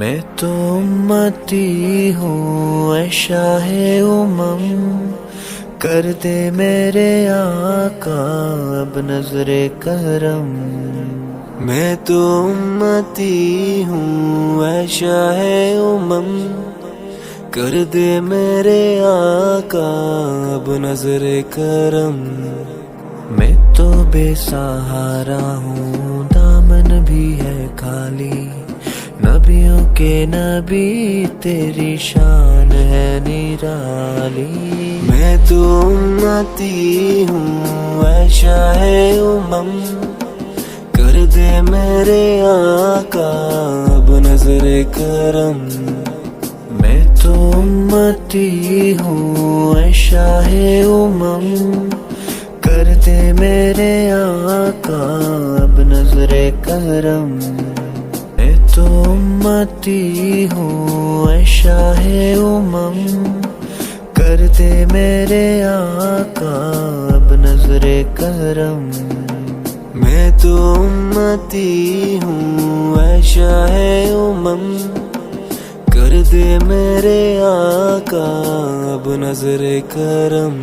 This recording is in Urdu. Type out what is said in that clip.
میں تو امتی ہوں اے شاہ امم، کر دے میرے آقا اب نظر کرم۔ میں تو امتی ہوں اے شاہ امم، کر دے میرے آقا اب نظر کرم۔ میں تو بے سہارا ہوں، دامن بھی ہے خالی، نبیوں کے نبی تیری شان ہے نرالی۔ میں تو امتی ہوں اے شاہ امم، کر دے میرے آقا اب نظر کرم۔ میں تو امتی ہوں اے شاہ امم، کر دے میرے آقا اب نظر کرم۔ میں تو امتی ہوں اے شاہ امم، کر دے میرے آقا اب نظر کرم۔ میں تو امتی ہوں اے شاہ امم، کر دے میرے آقا اب نظر کرم۔